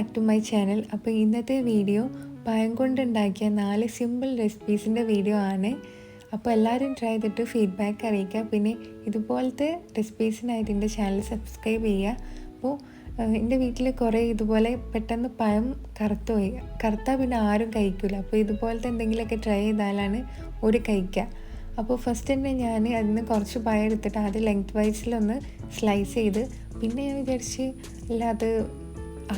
Back to my channel. അപ്പോൾ ഇന്നത്തെ video പഴം കൊണ്ടുണ്ടാക്കിയ 4 സിമ്പിൾ റെസിപ്പീസിൻ്റെ വീഡിയോ ആണ്. അപ്പോൾ എല്ലാവരും ട്രൈ ചെയ്തിട്ട് ഫീഡ്ബാക്ക് അറിയിക്കുക. പിന്നെ ഇതുപോലത്തെ റെസിപ്പീസിനായിട്ട് എൻ്റെ ചാനൽ സബ്സ്ക്രൈബ് ചെയ്യുക. അപ്പോൾ എൻ്റെ വീട്ടിൽ കുറേ ഇതുപോലെ പെട്ടെന്ന് പഴം കറുത്താൽ പിന്നെ ആരും കഴിക്കില്ല. അപ്പോൾ ഇതുപോലത്തെ എന്തെങ്കിലുമൊക്കെ ട്രൈ ചെയ്താലാണ് ഒരു കഴിക്കുക. അപ്പോൾ ഫസ്റ്റ് തന്നെ ഞാൻ അതിന് കുറച്ച് പഴം എടുത്തിട്ട് ആദ്യം ലെങ്ത് വൈസിലൊന്ന് സ്ലൈസ് ചെയ്ത്, പിന്നെ ഞാൻ വിചാരിച്ച് അത്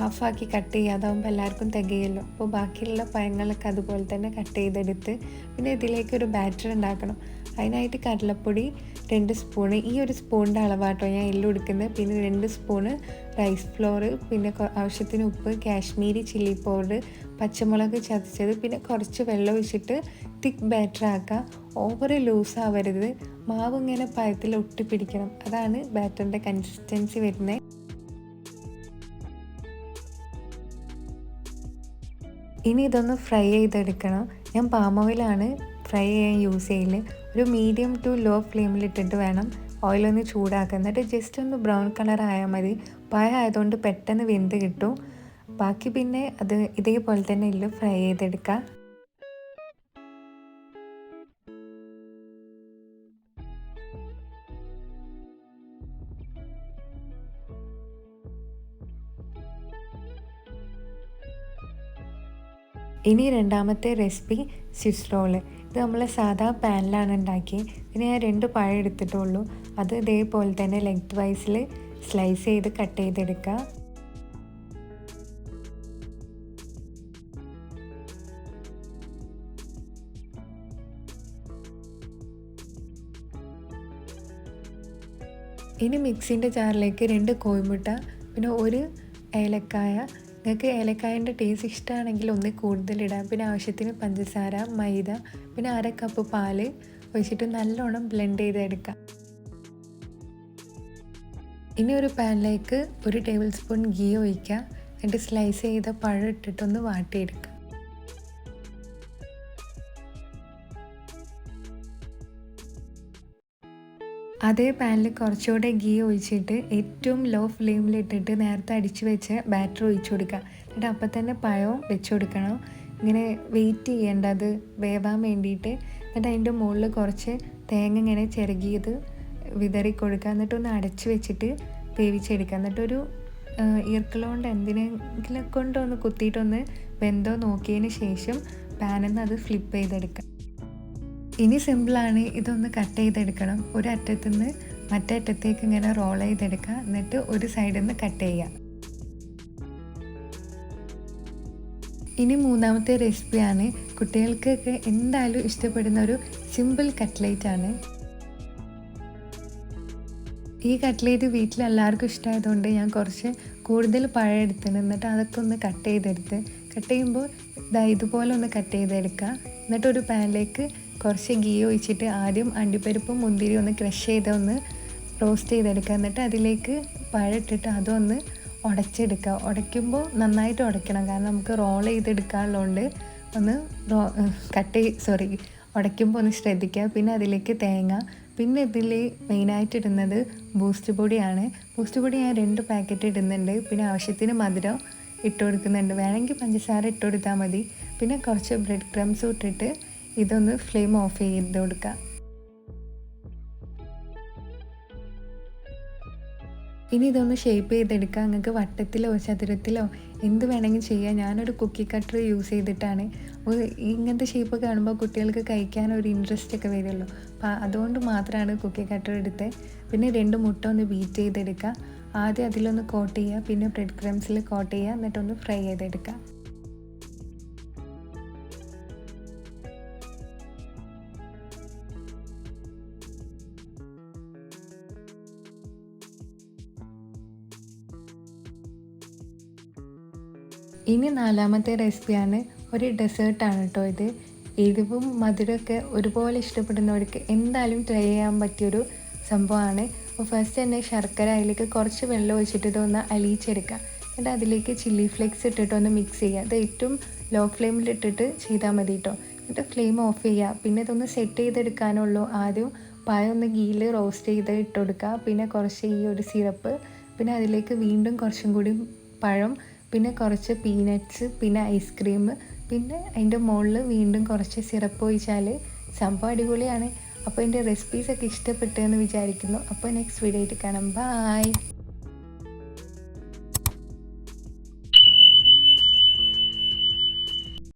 ഹാഫാക്കി കട്ട് ചെയ്യുക, അതാകുമ്പോൾ എല്ലാവർക്കും തികയല്ലോ. അപ്പോൾ ബാക്കിയുള്ള പഴങ്ങളൊക്കെ അതുപോലെ തന്നെ കട്ട് ചെയ്തെടുത്ത് പിന്നെ ഇതിലേക്ക് ഒരു ബാറ്റർ ഉണ്ടാക്കണം. അതിനായിട്ട് കടലപ്പൊടി 2 സ്പൂണ്, ഈ ഒരു സ്പൂണിൻ്റെ അളവാട്ടോ ഞാൻ എല്ലാം എടുക്കുന്നത്. പിന്നെ 2 സ്പൂണ് റൈസ് ഫ്ലോർ, പിന്നെ ആവശ്യത്തിന് ഉപ്പ്, കാശ്മീരി ചില്ലി പൗഡർ, പച്ചമുളക് ചതച്ചത്, പിന്നെ കുറച്ച് വെള്ളം ഒഴിച്ചിട്ട് തിക്ക് ബാറ്റർ ആക്കുക. ഓവർ ലൂസ് ആവരുത്, മാവ് ഇങ്ങനെ പഴത്തിൽ ഒട്ടിപ്പിടിക്കണം, അതാണ് ബാറ്ററിൻ്റെ കൺസിസ്റ്റൻസി വരുന്നത്. ഇനി ഇതൊന്ന് ഫ്രൈ ചെയ്തെടുക്കണം. ഞാൻ പാം ഓയിലാണ് ഫ്രൈ ചെയ്യാൻ യൂസ് ചെയ്യൽ. ഒരു മീഡിയം ടു ലോ ഫ്ലെയിമിലിട്ടിട്ട് വേണം ഓയിലൊന്ന് ചൂടാക്കുക. എന്നിട്ട് ജസ്റ്റ് ഒന്ന് ബ്രൗൺ കളർ ആയാൽ മതി. പഴം ആയതുകൊണ്ട് പെട്ടെന്ന് വെന്ത് കിട്ടും. ബാക്കി പിന്നെ അത് ഇതേപോലെ തന്നെ ഫ്രൈ ചെയ്തെടുക്കുക. ഇനി രണ്ടാമത്തെ റെസിപ്പി സ്വിസ് റോള്. ഇത് നമ്മൾ സാധാ പാനിലാണ് ഉണ്ടാക്കിയത്. പിന്നെ ഞാൻ 2 പഴം എടുത്തിട്ടുള്ളൂ. അത് ഇതേപോലെ തന്നെ ലെങ്ത് വൈസിൽ സ്ലൈസ് ചെയ്ത് കട്ട് ചെയ്തെടുക്കുക. ഇനി മിക്സിൻ്റെ ജാറിലേക്ക് 2 കോഴിമുട്ട, പിന്നെ 1 ഏലക്കായ. നിങ്ങൾക്ക് ഏലക്കായൻ്റെ ടേസ്റ്റ് ഇഷ്ടമാണെങ്കിൽ ഒന്ന് കൂടുതലിടാം. പിന്നെ ആവശ്യത്തിന് പഞ്ചസാര, മൈദ, പിന്നെ 1/2 കപ്പ് പാല് ഒഴിച്ചിട്ട് നല്ലോണം ബ്ലെൻഡ് ചെയ്തെടുക്കാം. ഇനി ഒരു പാനിലേക്ക് 1 ടേബിൾ സ്പൂൺ ഗീ ഒഴിക്കുക. എന്നിട്ട് സ്ലൈസ് ചെയ്ത പഴം ഇട്ടിട്ടൊന്ന് വാട്ടിയെടുക്കുക. അതേ പാനിൽ കുറച്ചുകൂടെ ഗീ ഒഴിച്ചിട്ട് ഏറ്റവും ലോ ഫ്ലെയിമിലിട്ടിട്ട് നേരത്തെ അടിച്ചു വെച്ച ബാറ്റർ ഒഴിച്ചു കൊടുക്കുക. എന്നിട്ട് അപ്പം തന്നെ പഴവും വെച്ച് കൊടുക്കണം. ഇങ്ങനെ വെയിറ്റ് ചെയ്യേണ്ട അത് വേവാൻ വേണ്ടിയിട്ട്. എന്നിട്ട് അതിൻ്റെ മുകളിൽ കുറച്ച് തേങ്ങ ഇങ്ങനെ ചിരകിയത് വിതറി കൊടുക്കുക. എന്നിട്ടൊന്ന് അടച്ചു വെച്ചിട്ട് വേവിച്ചെടുക്കുക. എന്നിട്ടൊരു ഈർക്കിളുകൊണ്ട് എന്തിനെങ്കിലും കൊണ്ടൊന്ന് കുത്തിയിട്ടൊന്ന് വെന്തോ നോക്കിയതിന് ശേഷം പാനിൽ നിന്ന് അത് ഫ്ലിപ്പ് ചെയ്തെടുക്കുക. ഇനി സിമ്പിളാണ്, ഇതൊന്ന് കട്ട് ചെയ്തെടുക്കണം. ഒരു അറ്റത്തു നിന്ന് മറ്റേ അറ്റത്തേക്ക് ഇങ്ങനെ റോൾ ചെയ്തെടുക്കുക. എന്നിട്ട് ഒരു സൈഡിൽ നിന്ന് കട്ട് ചെയ്യുക. ഇനി മൂന്നാമത്തെ റെസിപ്പിയാണ് കുട്ടികൾക്കൊക്കെ എന്തായാലും ഇഷ്ടപ്പെടുന്ന ഒരു സിമ്പിൾ കട്ട്ലേറ്റ് ആണ്. ഈ കട്ട്ലേറ്റ് വീട്ടിൽ എല്ലാവർക്കും ഇഷ്ടമായതുകൊണ്ട് ഞാൻ കുറച്ച് കൂടുതൽ പഴം എടുത്തിട്ട് എന്നിട്ട് അതൊക്കെ ഒന്ന് കട്ട് ചെയ്യുമ്പോൾ ഇതുപോലെ ഒന്ന് കട്ട് ചെയ്തെടുക്കുക. എന്നിട്ട് ഒരു പാനിലേക്ക് കുറച്ച് ഗീ ഒഴിച്ചിട്ട് ആദ്യം അണ്ടിപ്പരിപ്പും മുന്തിരി ഒന്ന് ക്രഷ് ഒന്ന് റോസ്റ്റ് ചെയ്തെടുക്കുക. എന്നിട്ട് അതിലേക്ക് പഴം ഇട്ടിട്ട് അതൊന്ന് ഉടച്ചെടുക്കുക. നന്നായിട്ട് ഉടയ്ക്കണം, കാരണം നമുക്ക് റോൾ ചെയ്തെടുക്കാനുള്ളതുകൊണ്ട് ഒന്ന് ഉടയ്ക്കുമ്പോൾ ഒന്ന് ശ്രദ്ധിക്കുക. പിന്നെ അതിലേക്ക് തേങ്ങ, പിന്നെ ഇതിൽ മെയിനായിട്ട് ഇടുന്നത് ബൂസ്റ്റ് പൊടിയാണ്. ബൂസ്റ്റ് പൊടി ഞാൻ 2 പാക്കറ്റ് ഇടുന്നുണ്ട്. പിന്നെ ആവശ്യത്തിന് മധുരം ഇട്ട് കൊടുക്കുന്നുണ്ട്. വേണമെങ്കിൽ പഞ്ചസാര ഇട്ട് കൊടുത്താൽ മതി. പിന്നെ കുറച്ച് ബ്രെഡ് ക്രംസും ഇട്ടിട്ട് ഇതൊന്ന് ഫ്ലെയിം ഓഫ് ചെയ്ത് കൊടുക്കുക. ഇനി ഇതൊന്ന് ഷേപ്പ് ചെയ്തെടുക്കുക. നിങ്ങൾക്ക് വട്ടത്തിലോ ചതുരത്തിലോ എന്ത് വേണമെങ്കിലും ചെയ്യാം. ഞാനൊരു കുക്കി കട്ടർ യൂസ് ചെയ്തിട്ടാണ്. ഇങ്ങനത്തെ ഷേപ്പ് കാണുമ്പോൾ കുട്ടികൾക്ക് കഴിക്കാൻ ഒരു ഇൻട്രസ്റ്റ് ഒക്കെ വരുമല്ലോ. അപ്പോൾ അതുകൊണ്ട് മാത്രമാണ് കുക്കി കട്ടർ എടുത്തത്. പിന്നെ 2 മുട്ട ഒന്ന് ബീറ്റ് ചെയ്തെടുക്കുക. ആദ്യം അതിലൊന്ന് കോട്ട് ചെയ്യുക, പിന്നെ ബ്രെഡ് ക്രംസിൽ കോട്ട് ചെയ്യുക, എന്നിട്ടൊന്ന് ഫ്രൈ ചെയ്തെടുക്കുക. ഇനി നാലാമത്തെ റെസിപ്പിയാണ് ഒരു ഡെസേർട്ടാണ് കേട്ടോ ഇത്. എരിവും മധുരമൊക്കെ ഒരുപോലെ ഇഷ്ടപ്പെടുന്നവർക്ക് എന്തായാലും ട്രൈ ചെയ്യാൻ പറ്റിയൊരു സംഭവമാണ്. അപ്പോൾ ഫസ്റ്റ് തന്നെ ശർക്കര അതിലേക്ക് കുറച്ച് വെള്ളം ഒഴിച്ചിട്ട് ഇതൊന്ന് അലിയിച്ചെടുക്കുക. എന്നിട്ട് അതിലേക്ക് ചില്ലി ഫ്ലേക്സ് ഇട്ടിട്ടൊന്ന് മിക്സ് ചെയ്യുക. അത് ഏറ്റവും ലോ ഫ്ലെയിമിലിട്ടിട്ട് ചെയ്താൽ മതി കേട്ടോ. എന്നിട്ട് ഫ്ലെയിം ഓഫ് ചെയ്യുക. പിന്നെ ഇതൊന്ന് സെറ്റ് ചെയ്തെടുക്കാനുള്ളൂ. ആദ്യം പഴം ഒന്ന് ഗീയിൽ റോസ്റ്റ് ചെയ്ത് ഇട്ട് കൊടുക്കുക. പിന്നെ കുറച്ച് ഈ ഒരു സിറപ്പ്, പിന്നെ അതിലേക്ക് വീണ്ടും കുറച്ചും കൂടി പഴം, പിന്നെ കുറച്ച് പീനട്ട്സ്, പിന്നെ ഐസ്ക്രീം, പിന്നെ അതിൻ്റെ മുകളിൽ വീണ്ടും കുറച്ച് സിറപ്പ് ഒഴിച്ചാൽ സംഭവം അടിപൊളിയാണ്. അപ്പോൾ എൻ്റെ റെസിപ്പീസൊക്കെ ഇഷ്ടപ്പെട്ടെന്ന് വിചാരിക്കുന്നു. അപ്പോൾ നെക്സ്റ്റ് വീഡിയോ ആയിട്ട് കാണാം. ബൈ.